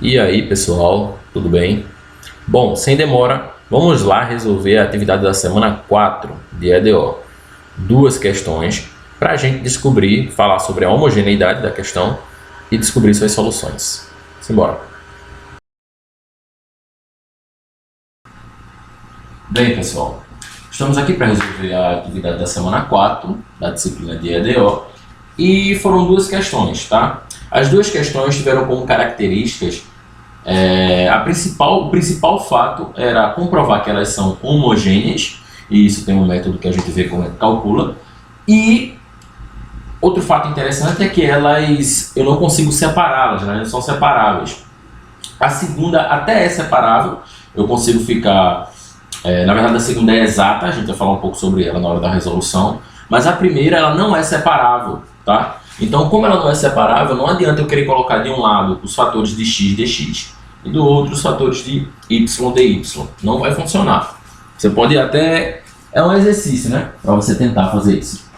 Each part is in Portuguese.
E aí, pessoal, tudo bem? Bom, sem demora, vamos lá resolver a atividade da semana 4 de EDO. Duas questões para a gente descobrir, falar sobre a homogeneidade da questão e descobrir suas soluções. Simbora! Bem, pessoal, estamos aqui para resolver a atividade da semana 4 da disciplina de EDO e foram duas questões, tá? As duas questões tiveram como características o principal fato era comprovar que elas são homogêneas, e isso tem um método que a gente vê como é que calcula, e outro fato interessante é que eu não consigo separá-las, né? Elas são separáveis. A segunda até é separável, eu consigo ficar, na verdade a segunda é exata, a gente vai falar um pouco sobre ela na hora da resolução, mas a primeira ela não é separável, tá? Então, como ela não é separável, não adianta eu querer colocar de um lado os fatores de x dx e do outro os fatores de y dy. Não vai funcionar. Você pode até... É um exercício, né? Para você tentar fazer isso.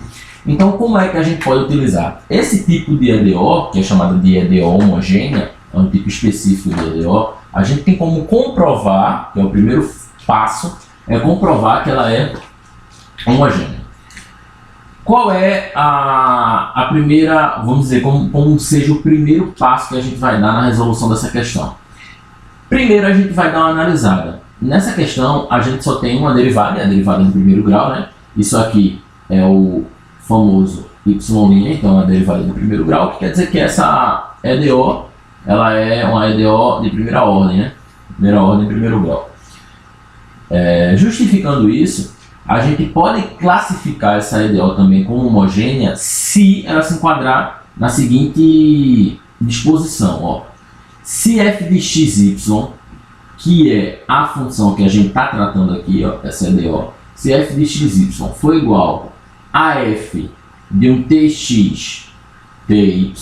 Então, como é que a gente pode utilizar? Esse tipo de EDO, que é chamado de EDO homogênea, é um tipo específico de EDO, a gente tem como comprovar, que é o primeiro passo, é comprovar que ela é homogênea. Qual é a primeira, vamos dizer, como seja o primeiro passo que a gente vai dar na resolução dessa questão? Primeiro a gente vai dar uma analisada. Nessa questão a gente só tem uma derivada, a derivada de primeiro grau, né? Isso aqui é o famoso y', então a derivada de primeiro grau, que quer dizer que essa EDO, ela é uma EDO de primeira ordem, né? Primeira ordem, primeiro grau. Justificando isso, a gente pode classificar essa EDO também como homogênea se ela se enquadrar na seguinte disposição. Ó. Se f de xy, que é a função que a gente está tratando aqui, ó, essa EDO, se f de xy for igual a f de um tx ty,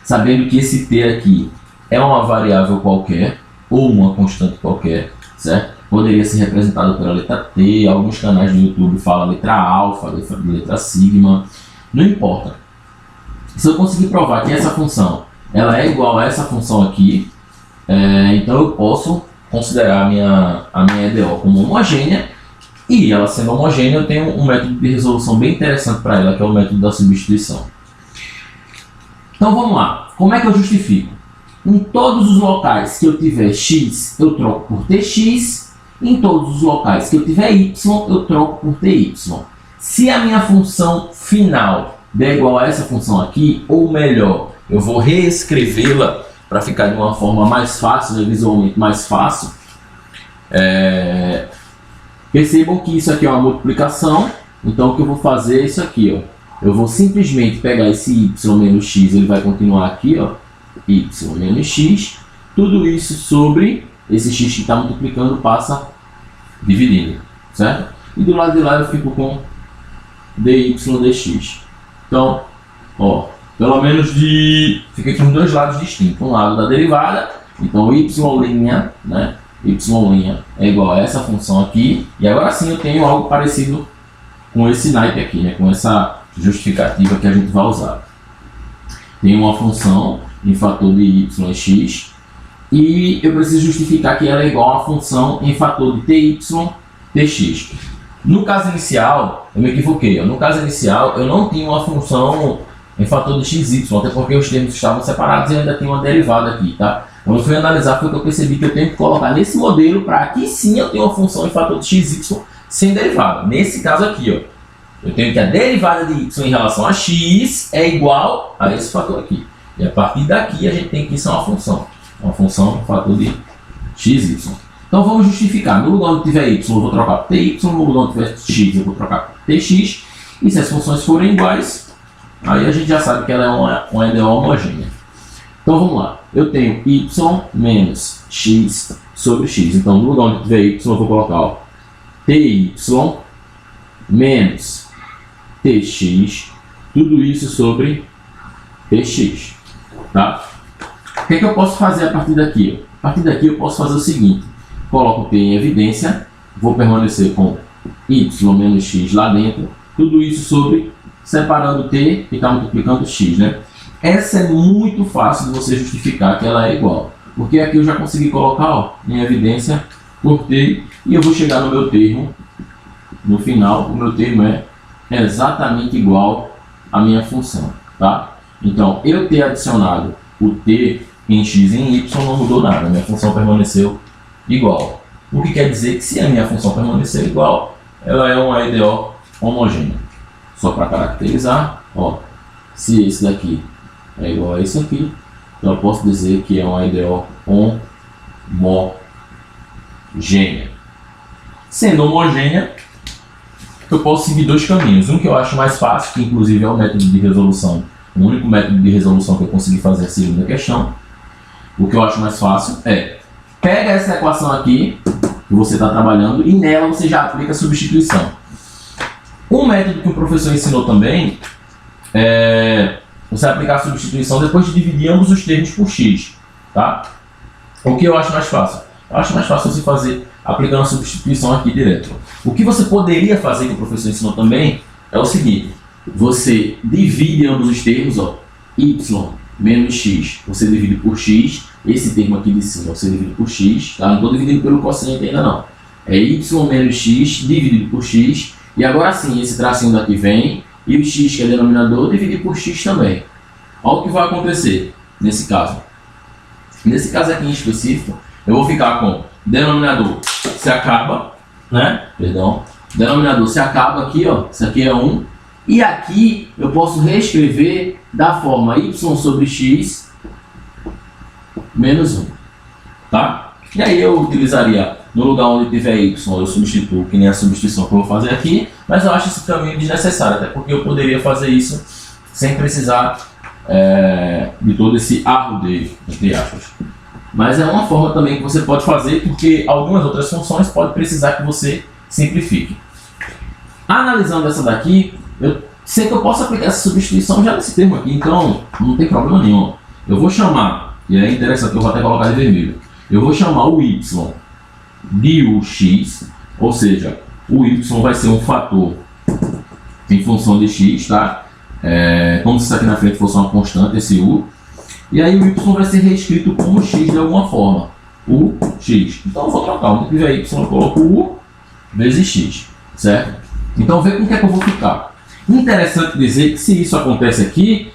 sabendo que esse t aqui é uma variável qualquer ou uma constante qualquer, certo? Poderia ser representado pela letra T, alguns canais do YouTube falam letra alfa, letra sigma, não importa. Se eu conseguir provar que essa função ela é igual a essa função aqui, então eu posso considerar a minha EDO como homogênea, e ela sendo homogênea eu tenho um método de resolução bem interessante para ela, que é o método da substituição. Então vamos lá, como é que eu justifico? Em todos os locais que eu tiver x, eu troco por tx. Em todos os locais que eu tiver y, eu troco por ty. Se a minha função final der igual a essa função aqui, ou melhor, eu vou reescrevê-la para ficar de uma forma mais fácil, né, visualmente mais fácil. Percebam que isso aqui é uma multiplicação, então o que eu vou fazer é isso aqui. Ó. Eu vou simplesmente pegar esse y menos x, ele vai continuar aqui, ó, y menos x, tudo isso sobre esse x que está multiplicando passa dividindo, certo? E do lado de lá eu fico com dy dx. Então, ó, pelo menos fica com dois lados distintos. Um lado da derivada, então y', né? Y' é igual a essa função aqui. E agora sim eu tenho algo parecido com esse naipe aqui, né? Com essa justificativa que a gente vai usar. Tem uma função em fator de y e x. E eu preciso justificar que ela é igual a uma função em fator de ty, dx. No caso inicial, eu me equivoquei. No caso inicial, eu não tinha uma função em fator de xy, até porque os termos estavam separados e ainda tem uma derivada aqui, tá? Quando eu fui analisar, foi que eu percebi que eu tenho que colocar nesse modelo para aqui sim eu tenho uma função em fator de xy sem derivada. Nesse caso aqui, ó, eu tenho que a derivada de y em relação a x é igual a esse fator aqui. E a partir daqui a gente tem que isso é uma função em fator de xy. Então vamos justificar. No lugar onde tiver y, eu vou trocar por ty. No lugar onde tiver x, eu vou trocar por tx. E se as funções forem iguais, aí a gente já sabe que ela é uma EDO homogênea. Então vamos lá. Eu tenho y menos x sobre x. Então no lugar onde tiver y, eu vou colocar ó, ty menos tx. Tudo isso sobre tx. Tá? O que eu posso fazer a partir daqui? A partir daqui eu posso fazer o seguinte. Coloco P em evidência. Vou permanecer com y menos x lá dentro. Tudo isso sobre, separando T e está multiplicando x. Né? Essa é muito fácil de você justificar que ela é igual. Porque aqui eu já consegui colocar, ó, em evidência, cortei, e eu vou chegar no meu termo. No final, o meu termo é exatamente igual à minha função, tá? Então, eu ter adicionado o t em x e em y não mudou nada, minha função permaneceu igual. O que quer dizer que se a minha função permanecer igual, ela é uma EDO homogênea. Só para caracterizar, ó, se esse daqui é igual a esse aqui, então eu posso dizer que é uma EDO homogênea. Sendo homogênea, eu posso seguir dois caminhos. Um que eu acho mais fácil, que inclusive é o método de resolução, o único método de resolução que eu consegui fazer a segunda questão. O que eu acho mais fácil é, pega essa equação aqui, que você está trabalhando, e nela você já aplica a substituição. Um método que o professor ensinou também é você aplicar a substituição depois de dividir ambos os termos por x, tá? O que eu acho mais fácil? Eu acho mais fácil você fazer aplicando a substituição aqui direto. O que você poderia fazer, que o professor ensinou também, é o seguinte: você divide ambos os termos, ó, y menos x, você divide por x, esse termo aqui de cima você divide por x, tá? Não estou dividindo pelo quociente ainda não. É y menos x dividido por x, e agora sim, esse tracinho daqui vem, e o x, que é denominador, dividir por x também. Olha o que vai acontecer nesse caso. Nesse caso aqui em específico, eu vou ficar com denominador se acaba, né? Perdão. Denominador se acaba aqui, ó. Isso aqui é 1. E aqui eu posso reescrever da forma y sobre x menos 1. Tá? E aí eu utilizaria, no lugar onde tiver y, eu substituo, que nem a substituição que eu vou fazer aqui, mas eu acho esse caminho desnecessário, até porque eu poderia fazer isso sem precisar de todo esse arrudeio, entre aspas. Mas é uma forma também que você pode fazer, porque algumas outras funções podem precisar que você simplifique. Analisando essa daqui, eu sei que eu posso aplicar essa substituição já nesse termo aqui, então não tem problema nenhum. Eu vou chamar, e é interessante, eu vou até colocar de vermelho, eu vou chamar o y de ux, ou seja, o y vai ser um fator em função de x, tá? Como se isso aqui na frente fosse uma constante, esse u. E aí o y vai ser reescrito como x de alguma forma. U, x. Então eu vou trocar. Onde tiver y, eu coloco u vezes x. Certo? Então vê com o que é que eu vou ficar. Interessante dizer que se isso acontece aqui,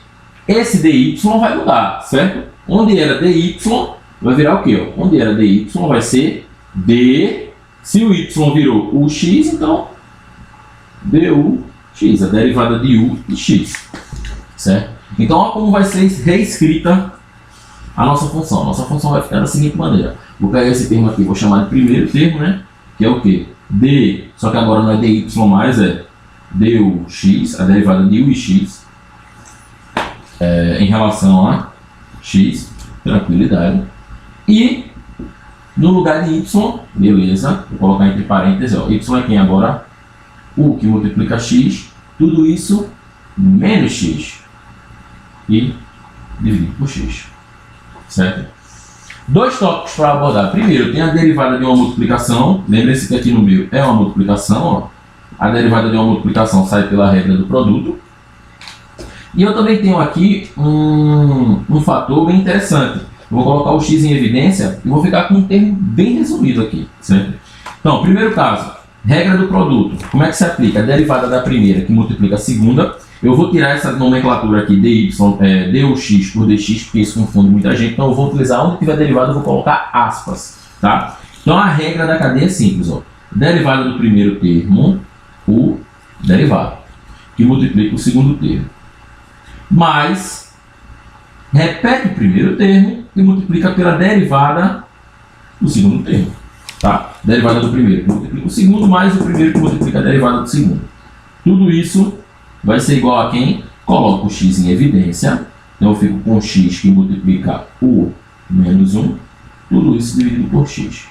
esse dy vai mudar. Certo? Onde era dy, vai virar o quê? Ó? Onde era dy, vai ser d. Se o y virou ux, então dux. A derivada de u de x. Certo? Então, olha como vai ser reescrita a nossa função. Nossa função vai ficar da seguinte maneira. Vou pegar esse termo aqui, vou chamar de primeiro termo, né? Que é o quê? D, só que agora não é dy mais, é dux, a derivada de ux, em relação a x, tranquilidade. E, no lugar de y, beleza, vou colocar entre parênteses, ó, y é quem agora? U, que multiplica x, tudo isso menos x. E dividido por x, certo? Dois tópicos para abordar. Primeiro, tem a derivada de uma multiplicação. Lembre-se que aqui no meio é uma multiplicação. Ó. A derivada de uma multiplicação sai pela regra do produto. E eu também tenho aqui um fator bem interessante. Eu vou colocar o x em evidência e vou ficar com um termo bem resumido aqui, certo? Então, primeiro caso, regra do produto. Como é que se aplica? A derivada da primeira que multiplica a segunda. Eu vou tirar essa nomenclatura aqui, dux por dx, porque isso confunde muita gente. Então eu vou utilizar, onde tiver derivada, eu vou colocar aspas. Tá? Então a regra da cadeia é simples. Ó. Derivada do primeiro termo, o derivado, que multiplica o segundo termo. Mais, repete o primeiro termo e multiplica pela derivada do segundo termo. Tá? Derivada do primeiro que multiplica o segundo, mais o primeiro que multiplica a derivada do segundo. Tudo isso vai ser igual a quem? Coloco o x em evidência. Então eu fico com x que multiplica u menos 1. Tudo isso dividido por x.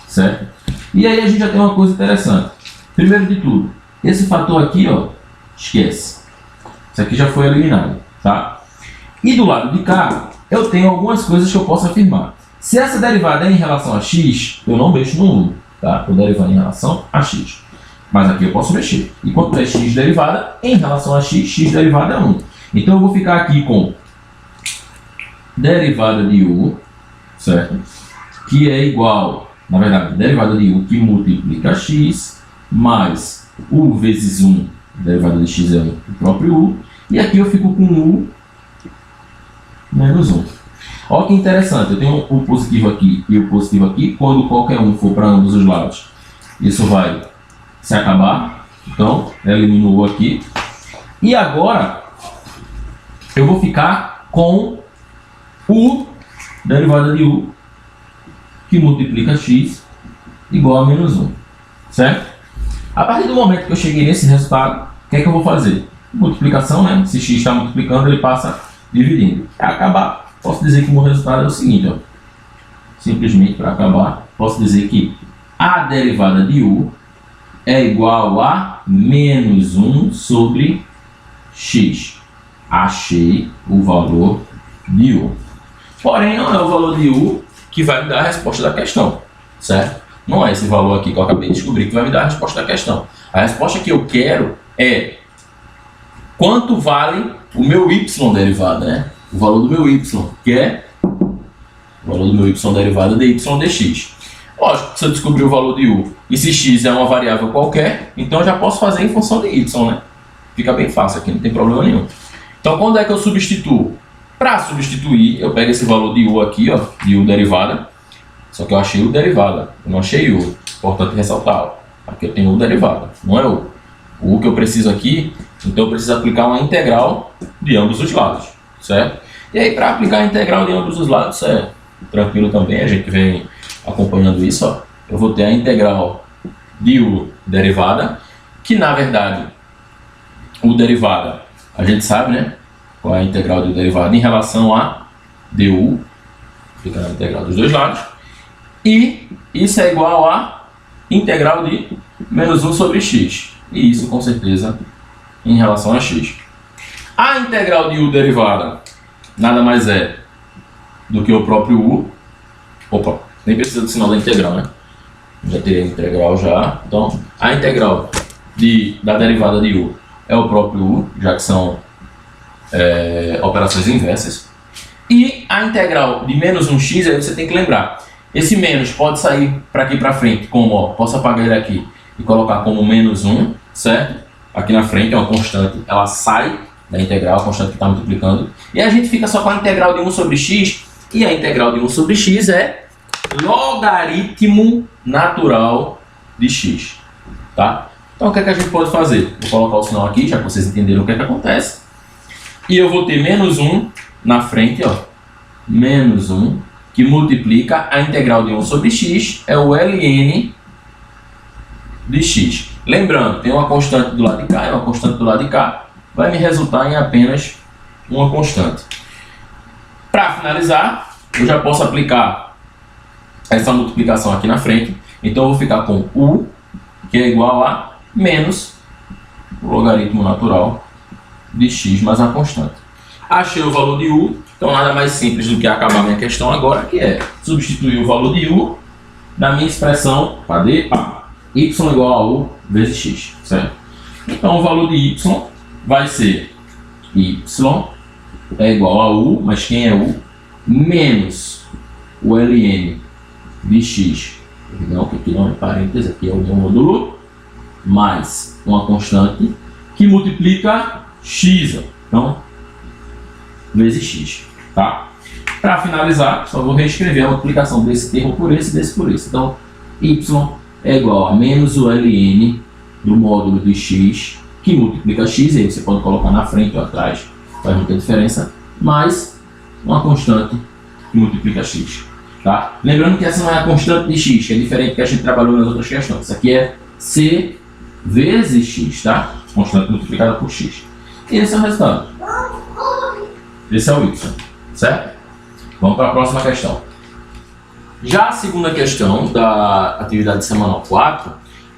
Certo? E aí a gente já tem uma coisa interessante. Primeiro de tudo, esse fator aqui, ó, esquece. Isso aqui já foi eliminado. Tá? E do lado de cá, eu tenho algumas coisas que eu posso afirmar. Se essa derivada é em relação a x, eu não mexo no 1. Tá? Eu derivar em relação a x. Mas aqui eu posso mexer. E quanto é x derivada, em relação a x, x derivada é 1. Então eu vou ficar aqui com derivada de u certo? Que é igual, na verdade, derivada de u que multiplica x, mais u vezes 1, derivada de x é o próprio u, e aqui eu fico com u menos 1. Olha que interessante, eu tenho o positivo aqui e o positivo aqui, quando qualquer um for para ambos os lados, isso vai se acabar, então elimino o u aqui, e agora eu vou ficar com u derivada de u que multiplica x igual a menos 1, certo? A partir do momento que eu cheguei nesse resultado, o que é que eu vou fazer? Multiplicação, né? Se x está multiplicando, ele passa dividindo. Para acabar, posso dizer que o meu resultado é o seguinte, ó. Simplesmente para acabar, posso dizer que a derivada de u é igual a menos 1 sobre x. Achei o valor de u. Porém, não é o valor de u que vai me dar a resposta da questão, certo? Não é esse valor aqui que eu acabei de descobrir que vai me dar a resposta da questão. A resposta que eu quero é quanto vale o meu y derivada, né? O valor do meu y, que é o valor do meu y derivada de y dx. Lógico, se eu descobrir o valor de u e se x é uma variável qualquer, então eu já posso fazer em função de y, né? Fica bem fácil aqui, não tem problema nenhum. Então, quando é que eu substituo? Para substituir, eu pego esse valor de u aqui, ó, de u derivada, só que eu achei u derivada, eu não achei u, importante ressaltar, ó. Aqui eu tenho u derivada, não é u. O u que eu preciso aqui, então eu preciso aplicar uma integral de ambos os lados, certo? E aí, para aplicar a integral de ambos os lados, é tranquilo também, a gente vem acompanhando isso, ó. Eu vou ter a integral de u derivada, que na verdade, u derivada, a gente sabe, né? Qual é a integral de u derivada em relação a du, fica na integral dos dois lados, e isso é igual a integral de menos 1 sobre x, e isso com certeza em relação a x. A integral de u derivada nada mais é do que o próprio u. Opa, nem precisa do sinal da integral, né? Já teria a integral já. Então, a integral da derivada de u é o próprio u, já que são operações inversas. E a integral de menos 1x, aí você tem que lembrar. Esse menos pode sair para aqui para frente, como, ó, posso apagar ele aqui e colocar como menos 1, certo? Aqui na frente é uma constante, ela sai da integral, a constante que está multiplicando. E a gente fica só com a integral de 1 sobre x, e a integral de 1 sobre x é logaritmo natural de x, tá? Então o que é que a gente pode fazer? Vou colocar o sinal aqui, já que vocês entenderam o que é que acontece. E eu vou ter menos 1 na frente, ó. Menos 1, que multiplica a integral de 1 sobre x, é o ln de x. Lembrando, tem uma constante do lado de cá e uma constante do lado de cá. Vai me resultar em apenas uma constante. Para finalizar, eu já posso aplicar essa multiplicação aqui na frente. Então eu vou ficar com u, que é igual a menos o logaritmo natural de x mais a constante. Achei o valor de u, então nada mais simples do que acabar minha questão agora, que é substituir o valor de u na minha expressão, cadê? Y igual a u vezes x, certo? Então o valor de y vai ser y é igual a u, mas quem é u? Menos o ln de x, perdão, que aqui não é parênteses, aqui é o meu módulo, mais uma constante que multiplica x, então, vezes x, tá? Para finalizar, só vou reescrever a multiplicação desse termo por esse e desse por esse. Então, y é igual a menos o ln do módulo de x, que multiplica x, e aí você pode colocar na frente ou atrás, faz muita diferença, mais uma constante que multiplica x, tá? Lembrando que essa não é a constante de x, que é diferente do que a gente trabalhou nas outras questões. Isso aqui é c vezes x, tá? Constante multiplicada por x. E esse é o resultado. Esse é o y, certo? Vamos para a próxima questão. Já a segunda questão da atividade semanal 4,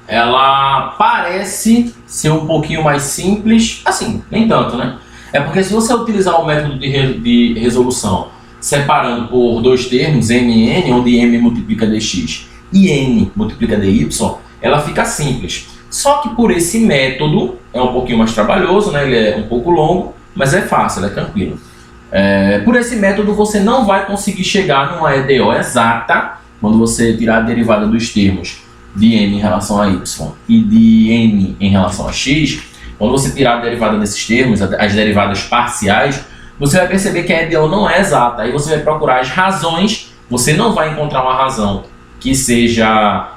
ela parece ser um pouquinho mais simples, assim, nem tanto, né? É porque se você utilizar o método de resolução separando por dois termos, m e n, onde m multiplica dx e n multiplica dy, ela fica simples. Só que por esse método, é um pouquinho mais trabalhoso, né? Ele é um pouco longo, mas é fácil, é tranquilo. Por esse método você não vai conseguir chegar numa EDO exata quando você tirar a derivada dos termos de n em relação a y e de n em relação a x. Quando você tirar a derivada desses termos, as derivadas parciais, você vai perceber que a EDO não é exata. Aí você vai procurar as razões, você não vai encontrar uma razão que seja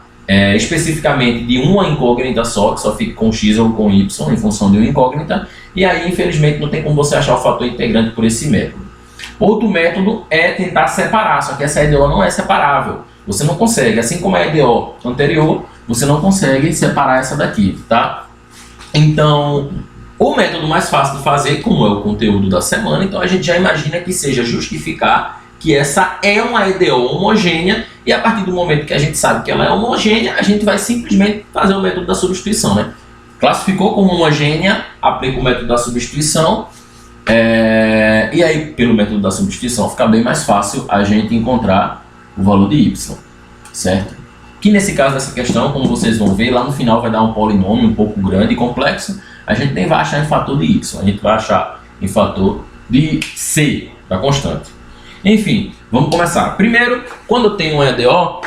especificamente de uma incógnita só, que só fique com x ou com y em função de uma incógnita, e aí infelizmente não tem como você achar o fator integrante por esse método. Outro método é tentar separar, só que essa EDO não é separável. Você não consegue, assim como a EDO anterior, você não consegue separar essa daqui, tá? Então, o método mais fácil de fazer, como é o conteúdo da semana, então a gente já imagina que seja justificar que essa é uma EDO homogênea, e a partir do momento que a gente sabe que ela é homogênea, a gente vai simplesmente fazer o método da substituição, né? Classificou como homogênea, aplica o método da substituição, e aí, pelo método da substituição, fica bem mais fácil a gente encontrar o valor de y, certo? Que nesse caso dessa questão, como vocês vão ver, lá no final vai dar um polinômio um pouco grande e complexo, a gente nem vai achar em fator de y, a gente vai achar em fator de c, da constante. Enfim, vamos começar. Primeiro, quando eu tenho um EDO,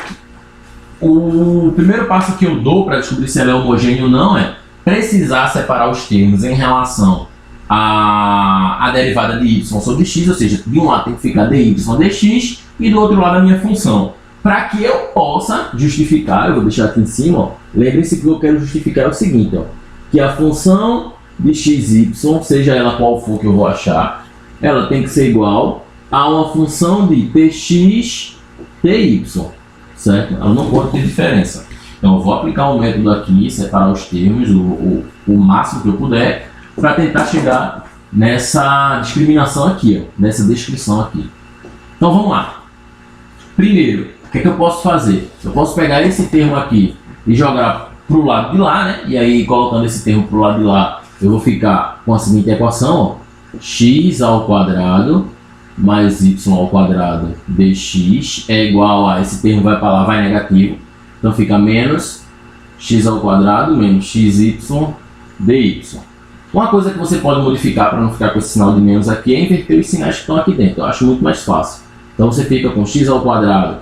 o primeiro passo que eu dou para descobrir se ela é homogênea ou não é precisar separar os termos em relação à derivada de y sobre x, ou seja, de um lado tem que ficar dy dx e do outro lado a minha função. Para que eu possa justificar, eu vou deixar aqui em cima, ó, lembre-se que eu quero justificar é o seguinte, ó, que a função de xy, seja ela qual for que eu vou achar, ela tem que ser igual a uma função de tx, ty, certo? Ela não pode ter diferença. Então eu vou aplicar um método aqui, separar os termos o máximo que eu puder, para tentar chegar nessa discriminação aqui, ó, nessa descrição aqui. Então vamos lá. Primeiro, o que é que eu posso fazer? Eu posso pegar esse termo aqui e jogar para o lado de lá, né? E aí colocando esse termo para o lado de lá, eu vou ficar com a seguinte equação, ó, x ao quadrado mais y ao quadrado dx é igual a, esse termo vai para lá, vai negativo, então fica menos x ao quadrado menos xy dy. Uma coisa que você pode modificar para não ficar com esse sinal de menos aqui é inverter os sinais que estão aqui dentro, eu acho muito mais fácil. Então você fica com x ao quadrado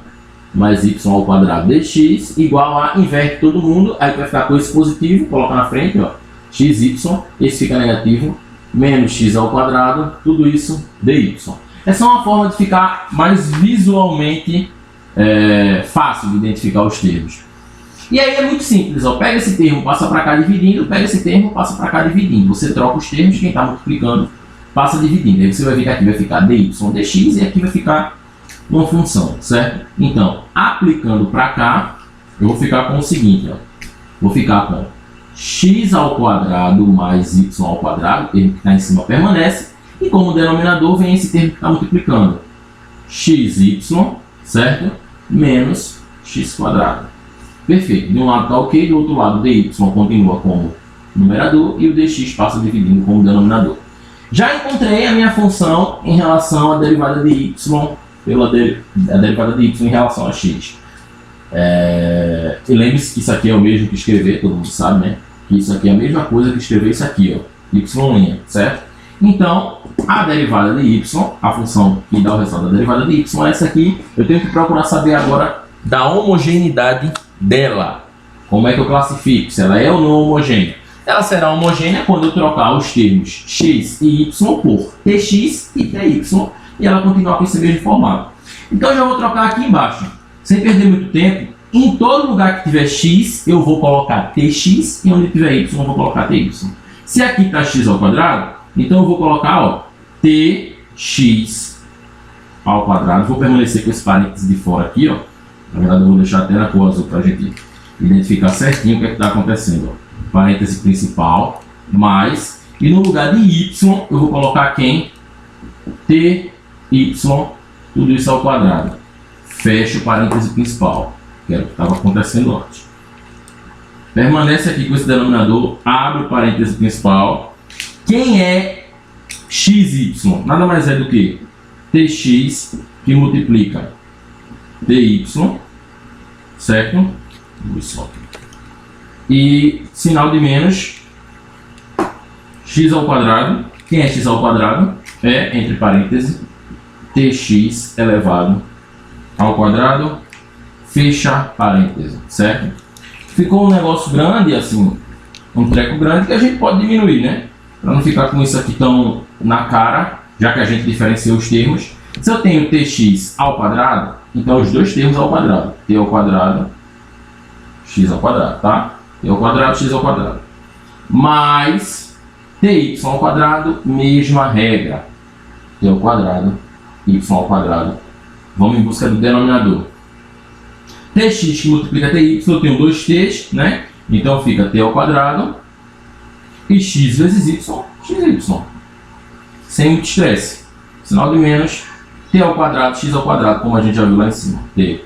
mais y ao quadrado dx igual a, inverte todo mundo, aí vai ficar com esse positivo, coloca na frente, ó, xy, esse fica negativo, menos x ao quadrado, tudo isso dy. Essa é uma forma de ficar mais visualmente fácil de identificar os termos. E aí é muito simples, ó, pega esse termo, passa para cá dividindo, pega esse termo, passa para cá dividindo. Você troca os termos, quem está multiplicando passa dividindo. Aí você vai ver que aqui vai ficar dy dx e aqui vai ficar uma função, certo? Então, aplicando para cá, eu vou ficar com o seguinte, ó, vou ficar com x ao quadrado mais y ao quadrado, o termo que está em cima permanece, e como denominador vem esse termo que está multiplicando, xy, certo? Menos x quadrado. Perfeito. De um lado está ok, do outro lado dy continua como numerador e o dx passa dividindo como denominador. Já encontrei a minha função em relação à derivada de y a derivada de y em relação a x. E lembre-se que isso aqui é o mesmo que escrever, todo mundo sabe, né? Que isso aqui é a mesma coisa que escrever isso aqui, ó, y', certo? Então, a derivada de y, a função que dá o resultado da derivada de y é essa aqui. Eu tenho que procurar saber agora da homogeneidade dela. Como é que eu classifico? Se ela é ou não homogênea? Ela será homogênea quando eu trocar os termos x e y por tx e ty, e ela continuar com esse mesmo formato. Então eu já vou trocar aqui embaixo. Sem perder muito tempo, em todo lugar que tiver x, eu vou colocar tx, e onde tiver y, eu vou colocar ty. Se aqui está x ao quadrado, então eu vou colocar, ó, tx ao quadrado. Vou permanecer com esse parênteses de fora aqui, ó. Na verdade eu vou deixar até na cor azul para a gente identificar certinho o que é que está acontecendo, ó. Parêntese principal, mais, e no lugar de y eu vou colocar quem? Ty, tudo isso ao quadrado. Fecho o parêntese principal, que era o que estava acontecendo antes. Permanece aqui com esse denominador, abre o parêntese principal. Quem é xy? Nada mais é do que tx que multiplica dy, certo? E sinal de menos x ao quadrado. Quem é x ao quadrado? é, entre parênteses, tx elevado ao quadrado, fecha parênteses, certo? Ficou um negócio grande, assim, um treco grande que a gente pode diminuir, né? Para não ficar com isso aqui tão na cara, já que a gente diferenciou os termos. Se eu tenho tx ao quadrado, então os dois termos ao quadrado, t ao quadrado, x ao quadrado, tá? T ao quadrado, x ao quadrado. Mais ty ao quadrado, mesma regra. T ao quadrado, y ao quadrado. Vamos em busca do denominador. Tx que multiplica ty, eu tenho dois t's, né? Então fica t ao quadrado e x vezes y, xy. Sem muito estresse. Sinal de menos, t ao quadrado, x ao quadrado, como a gente já viu lá em cima. T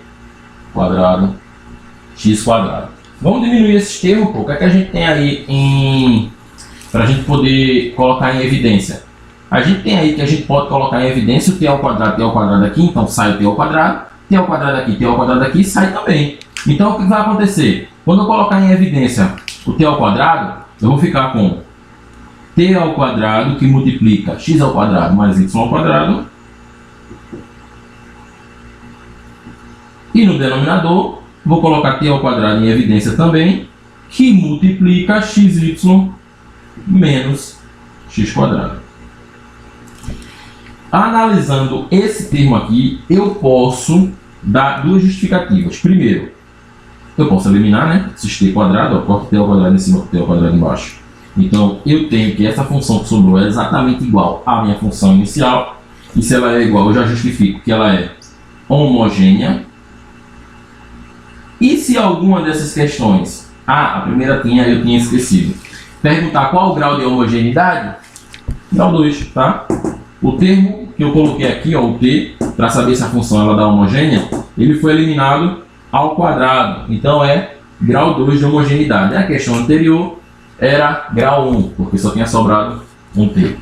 quadrado, x quadrado. Vamos diminuir esses termos, pô. O que é que a gente tem aí para a gente poder colocar em evidência? A gente tem aí que a gente pode colocar em evidência o t ao quadrado aqui, então sai o t ao quadrado aqui, sai também. Então o que vai acontecer? Quando eu colocar em evidência o t ao quadrado, eu vou ficar com t ao quadrado que multiplica x ao quadrado mais y ao quadrado. E no denominador, vou colocar t ao quadrado em evidência também, que multiplica xy menos x quadrado. Analisando esse termo aqui, eu posso dar duas justificativas. Primeiro, eu posso eliminar, né? Esses t quadrado, eu corto t ao quadrado em cima com t ao quadrado embaixo. Então, eu tenho que essa função que sobrou é exatamente igual à minha função inicial. E se ela é igual, eu já justifico que ela é homogênea. E se alguma dessas questões, a primeira eu tinha esquecido, perguntar qual o grau de homogeneidade, grau 2, tá? O termo que eu coloquei aqui, ó, o t, para saber se a função ela dá homogênea, ele foi eliminado ao quadrado. Então é grau 2 de homogeneidade. A questão anterior era grau 1, porque só tinha sobrado um t,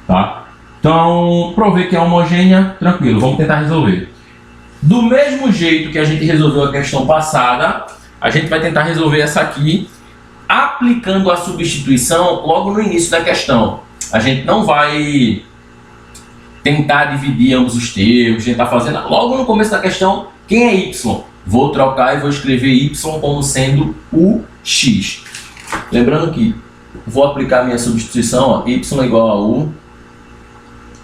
tá? Então, provei que é homogênea, tranquilo, vamos tentar resolver. Do mesmo jeito que a gente resolveu a questão passada, a gente vai tentar resolver essa aqui, aplicando a substituição logo no início da questão. A gente não vai tentar dividir ambos os termos, tentar fazer logo no começo da questão, quem é y? Vou trocar e vou escrever y como sendo o x. Lembrando que vou aplicar a minha substituição, ó, y igual a u,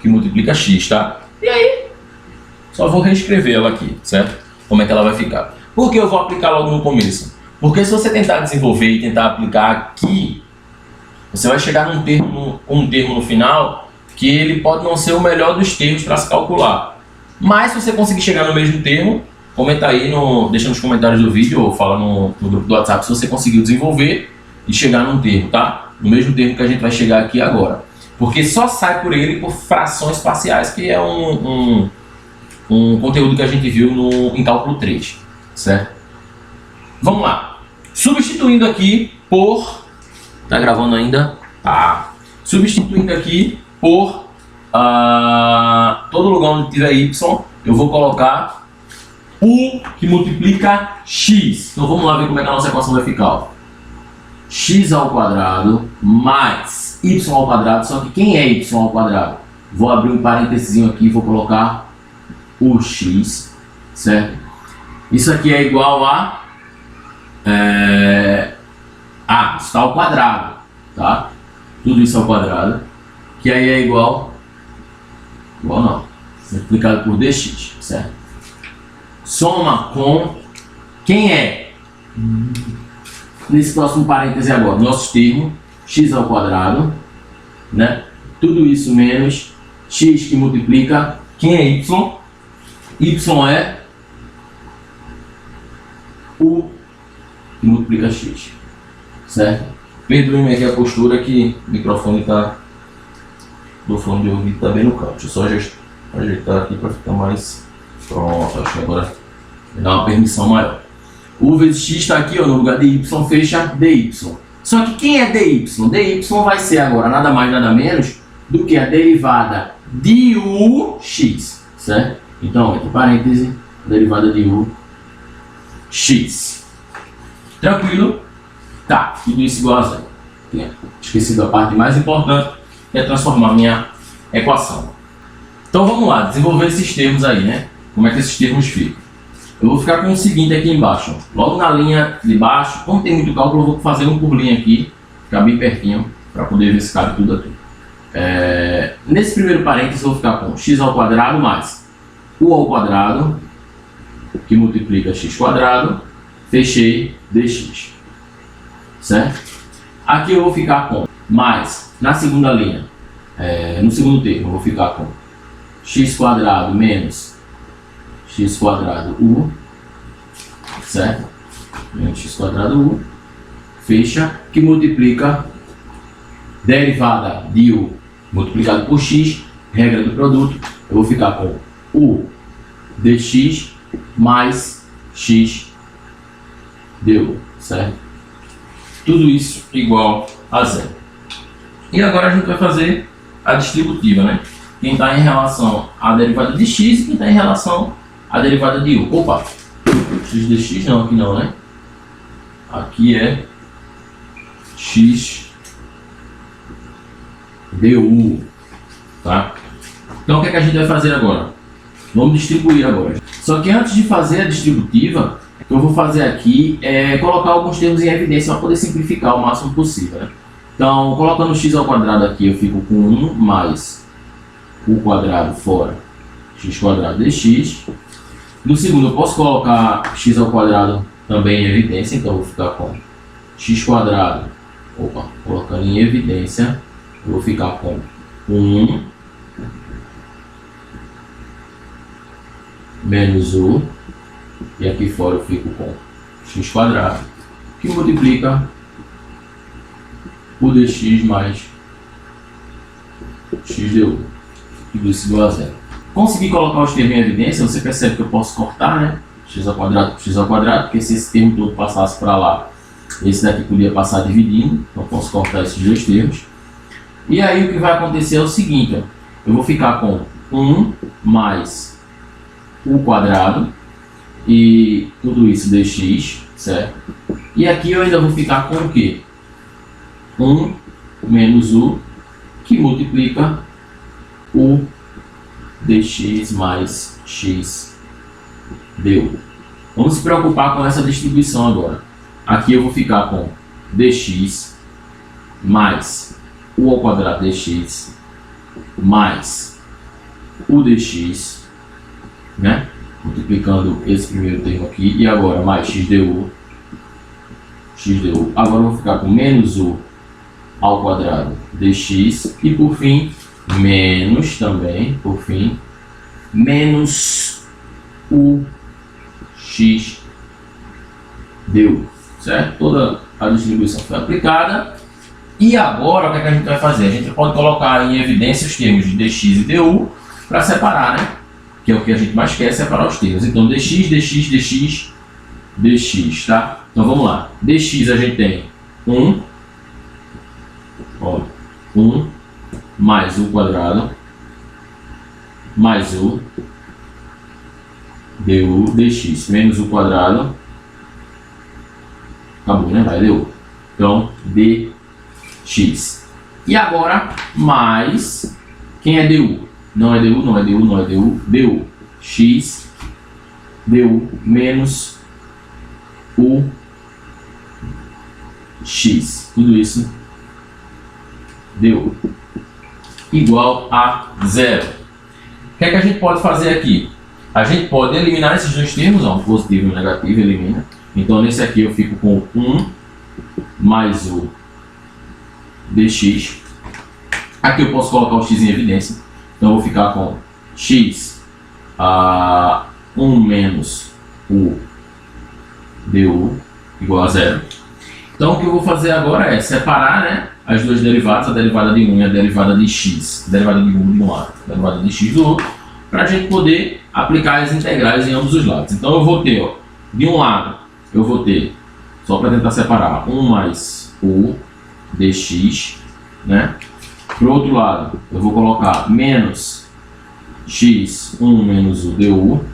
que multiplica x, tá? E aí, só vou reescrever ela aqui, certo? Como é que ela vai ficar. Por que eu vou aplicar logo no começo? Porque se você tentar desenvolver e tentar aplicar aqui, você vai chegar num termo, um termo no final que ele pode não ser o melhor dos termos para se calcular. Mas se você conseguir chegar no mesmo termo, comenta aí, deixa nos comentários do vídeo ou fala no grupo do WhatsApp se você conseguiu desenvolver e chegar num termo, tá? No mesmo termo que a gente vai chegar aqui agora. Porque só sai por ele por frações parciais, que é um conteúdo que a gente viu em cálculo 3, certo? Vamos lá. Substituindo aqui por... Tá gravando ainda? Tá. Substituindo aqui por todo lugar onde tiver y, eu vou colocar u que multiplica x. Então vamos lá ver como é que a nossa equação vai ficar. Ó. X ao quadrado mais y ao quadrado, só que quem é y ao quadrado? Vou abrir um parênteses aqui e vou colocar o x, certo? Isso aqui é igual a está ao quadrado, tá? Tudo isso ao quadrado, que aí é igual não, multiplicado por dx, certo? Soma com quem é? Nesse próximo parêntese agora, nosso termo, x ao quadrado, né? Tudo isso menos x que multiplica, quem é y? Y é u que multiplica x, certo? Perdoe-me aqui a postura que o microfone está, do fone de ouvido está bem no canto. Deixa eu só ajeitar aqui para ficar mais pronto. Acho que agora dá uma permissão maior. U vezes x está aqui, ó, no lugar de y, fecha dy. Só que quem é dy? Dy vai ser agora nada mais nada menos do que a derivada de ux, certo? Então, entre parênteses, derivada de ux. Tranquilo? Tá, tudo isso igual a zero. Tinha esquecido a parte mais importante, que é transformar minha equação. Então vamos lá, desenvolver esses termos aí, né? Como é que esses termos ficam? Eu vou ficar com o seguinte aqui embaixo, ó. Logo na linha de baixo, como tem muito cálculo, eu vou fazer um por linha aqui, ficar bem pertinho, para poder ver se cabe tudo aqui. Nesse primeiro parênteses eu vou ficar com x ao quadrado mais u ao quadrado, que multiplica x quadrado, fechei dx, certo? Aqui eu vou ficar com mais, na segunda linha, no segundo termo eu vou ficar com x quadrado menos x quadrado u, certo? Menos x quadrado u, fecha, que multiplica derivada de u multiplicado por x, regra do produto, eu vou ficar com u dx mais x du, certo? Tudo isso igual a zero. E agora a gente vai fazer a distributiva, né? Quem está em relação à derivada de x e quem está em relação à derivada de u. Opa! X dx não, aqui não, né? Aqui é x du, tá? Então o que é que a gente vai fazer agora? Vamos distribuir agora. Só que antes de fazer a distributiva, o que eu vou fazer aqui é colocar alguns termos em evidência para poder simplificar o máximo possível, né? Então, colocando x ao quadrado aqui, eu fico com 1 mais u quadrado fora x quadrado dx. No segundo, eu posso colocar x ao quadrado também em evidência, então eu vou ficar com x quadrado, colocando em evidência, eu vou ficar com 1 menos u, e aqui fora eu fico com x quadrado, que multiplica o dx mais x du, tudo isso igual a zero. Consegui colocar os termos em evidência, você percebe que eu posso cortar, né? X ao quadrado por x ao quadrado, porque se esse termo todo passasse para lá, esse daqui podia passar dividindo, então eu posso cortar esses dois termos. E aí o que vai acontecer é o seguinte, ó, eu vou ficar com 1 mais u quadrado, e tudo isso dx, certo? E aqui eu ainda vou ficar com o quê? 1 menos u, que multiplica o dx mais x du. Vamos se preocupar com essa distribuição agora. Aqui eu vou ficar com dx mais u ao quadrado dx mais o dx, né? Multiplicando esse primeiro termo aqui, e agora mais x du. Agora eu vou ficar com menos u ao quadrado dx, e por fim, menos também, por fim, menos o x du, certo? Toda a distribuição foi aplicada. E agora o que é que a gente vai fazer? A gente pode colocar em evidência os termos de dx e du para separar, né? Que é o que a gente mais quer, separar os termos. Então dx, tá? Então vamos lá. Dx a gente tem 1 mais u quadrado mais u du dx menos u quadrado, acabou, né? Vai du. Então dx. E agora mais, quem é du? Não é du, du x du menos o x, tudo isso du igual a zero. O que é que a gente pode fazer aqui? A gente pode eliminar esses dois termos, ó, positivo e negativo, elimina. Então nesse aqui eu fico com 1 mais o dx. Aqui eu posso colocar o x em evidência. Então eu vou ficar com x 1 menos o du igual a zero. Então o que eu vou fazer agora é separar, né, as duas derivadas, a derivada de 1 e a derivada de x, a derivada de 1 de um lado, a derivada de x do outro, para a gente poder aplicar as integrais em ambos os lados. Então eu vou ter, ó, de um lado, eu vou ter, só para tentar separar, 1 mais o dx, né? Para o outro lado, eu vou colocar menos x, 1 menos o du,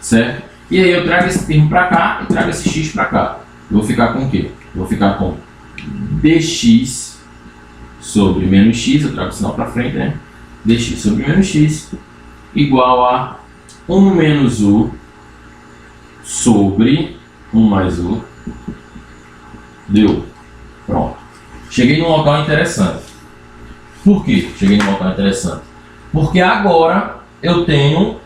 certo? E aí eu trago esse termo para cá e trago esse x para cá. Eu vou ficar com o quê? Eu vou ficar com dx sobre menos x, eu trago o sinal para frente, né? dx sobre menos x igual a 1 menos u sobre 1 mais u du. Pronto. Cheguei num local interessante. Por quê? Cheguei num local interessante. Porque agora eu tenho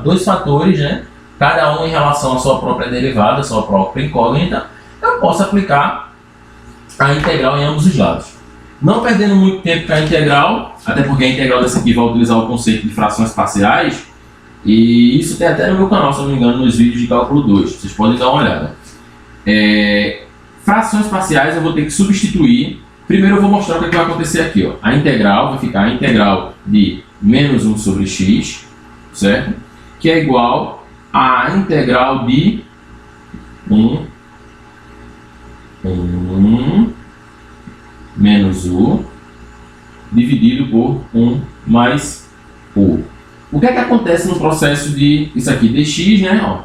dois fatores, né? Cada um em relação à sua própria derivada, à sua própria incógnita. Eu posso aplicar a integral em ambos os lados. Não perdendo muito tempo com a integral, até porque a integral dessa aqui vai utilizar o conceito de frações parciais. E isso tem até no meu canal, se não me engano, nos vídeos de cálculo 2. Vocês podem dar uma olhada. Frações parciais eu vou ter que substituir. Primeiro eu vou mostrar o que vai acontecer aqui. Ó. A integral vai ficar a integral de menos 1 sobre x, certo? Que é igual à integral de 1 menos u dividido por 1 mais u. O que é que acontece no processo de isso aqui, dx, né? Ó,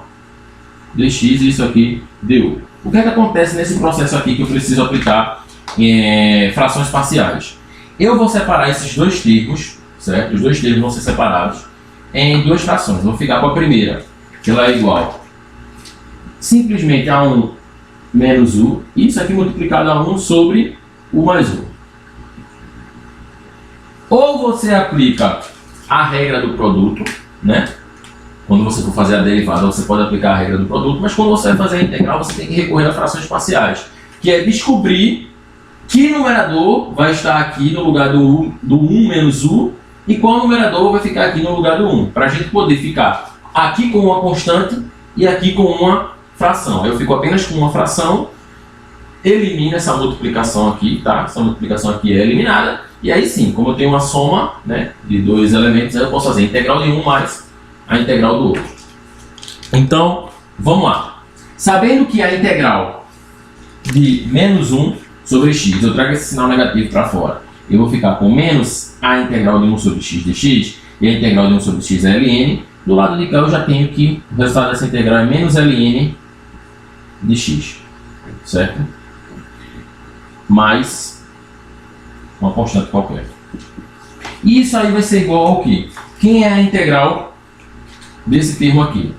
dx e isso aqui, du. O que é que acontece nesse processo aqui que eu preciso aplicar frações parciais? Eu vou separar esses dois termos, certo? Os dois termos vão ser separados em duas frações. Vou ficar com a primeira, que ela é igual simplesmente a 1 menos u, e isso aqui multiplicado a 1 sobre u mais u. Ou você aplica a regra do produto, né? Quando você for fazer a derivada, você pode aplicar a regra do produto, mas quando você vai fazer a integral, você tem que recorrer a frações parciais, que é descobrir que numerador vai estar aqui no lugar do 1 menos u e qual numerador vai ficar aqui no lugar do 1, para a gente poder ficar aqui com uma constante e aqui com uma fração. Eu fico apenas com uma fração, elimino essa multiplicação aqui, tá? Essa multiplicação aqui é eliminada, e aí sim, como eu tenho uma soma, né, de dois elementos, eu posso fazer a integral de um mais a integral do outro. Então, vamos lá. Sabendo que a integral de menos 1 sobre x, eu trago esse sinal negativo para fora, eu vou ficar com menos a integral de 1 sobre x dx, e a integral de 1 sobre x é ln. Do lado de cá eu já tenho que o resultado dessa integral é menos ln de x, certo? Mais uma constante qualquer. E isso aí vai ser igual ao quê? Quem é a integral desse termo aqui?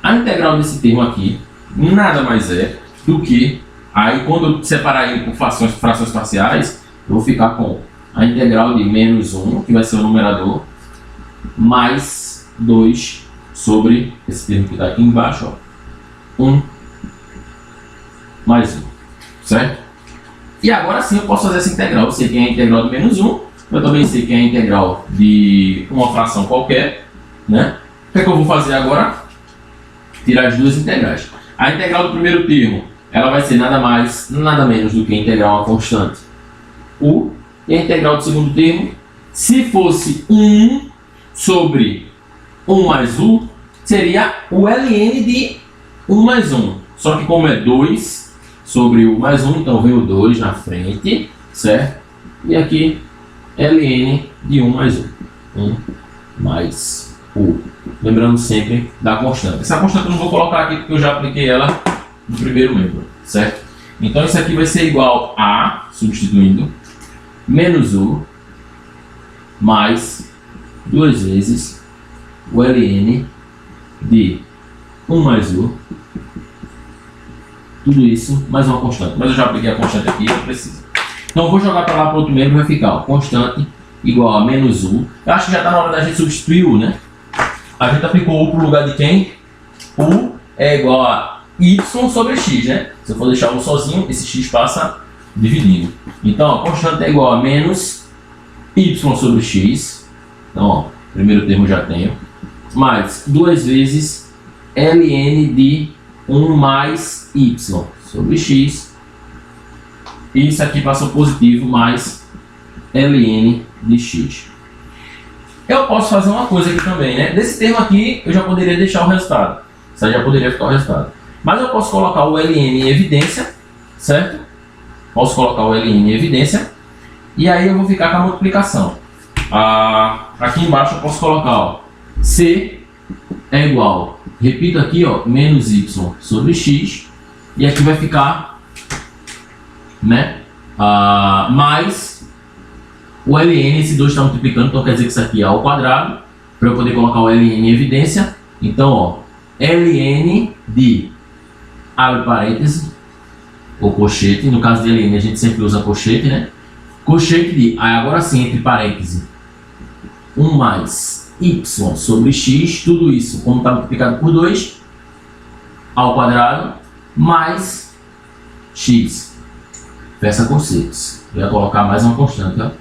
A integral desse termo aqui nada mais é do que, aí quando eu separar ele por frações parciais, eu vou ficar com a integral de menos 1, que vai ser o numerador, mais 2 sobre esse termo que está aqui embaixo, ó, 1 mais 1, certo? E agora sim eu posso fazer essa integral. Eu sei que é a integral de menos 1, eu também sei que é a integral de uma fração qualquer, né? O que é que eu vou fazer agora? Tirar as duas integrais. A integral do primeiro termo, ela vai ser nada mais, nada menos do que a integral a uma constante u, e a integral do segundo termo, se fosse 1 sobre 1 mais u, seria o ln de 1 mais 1. Só que como é 2 sobre u mais 1, então vem o 2 na frente, certo? E aqui, ln de 1 mais 1. 1 mais u. Lembrando sempre da constante. Essa constante eu não vou colocar aqui porque eu já apliquei ela no primeiro membro, certo? Então isso aqui vai ser igual a, substituindo, menos u mais 2 vezes o ln de 1 mais u, tudo isso mais uma constante. Mas eu já apliquei a constante aqui, não precisa. Então eu vou jogar para lá para outro membro, vai ficar ó, constante igual a menos u. Eu acho que já está na hora da gente substituir u, né? A gente aplicou u para o lugar de quem? U é igual a y sobre x, né? Se eu for deixar u sozinho, esse x passa dividindo. Então, a constante é igual a menos y sobre x. Então, ó, primeiro termo já tenho. Mais 2 vezes ln de 1 mais y sobre x. E isso aqui passou positivo, mais ln de x. Eu posso fazer uma coisa aqui também, né? Desse termo aqui, eu já poderia deixar o resultado. Isso aí já poderia ficar o resultado. Mas eu posso colocar o ln em evidência, certo? Posso colocar o ln em evidência. E aí eu vou ficar com a multiplicação. Aqui embaixo eu posso colocar, ó, c é igual, repito aqui, ó, menos y sobre x. E aqui vai ficar, né, mais O ln, esse 2 está multiplicando, então quer dizer que isso aqui é ao quadrado, para eu poder colocar o ln em evidência. Então, ó, ln de, abre parêntese, ou cochete, no caso de ln a gente sempre usa cochete, né? Cochete de, aí agora sim, entre parênteses, 1 mais y sobre x, tudo isso, como está multiplicado por 2, ao quadrado, mais x. Peça conceitos. Eu ia colocar mais uma constante, ó.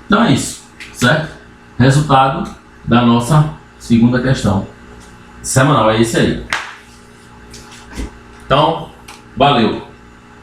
Então é isso, certo? Resultado da nossa segunda questão semanal é esse aí. Então, valeu!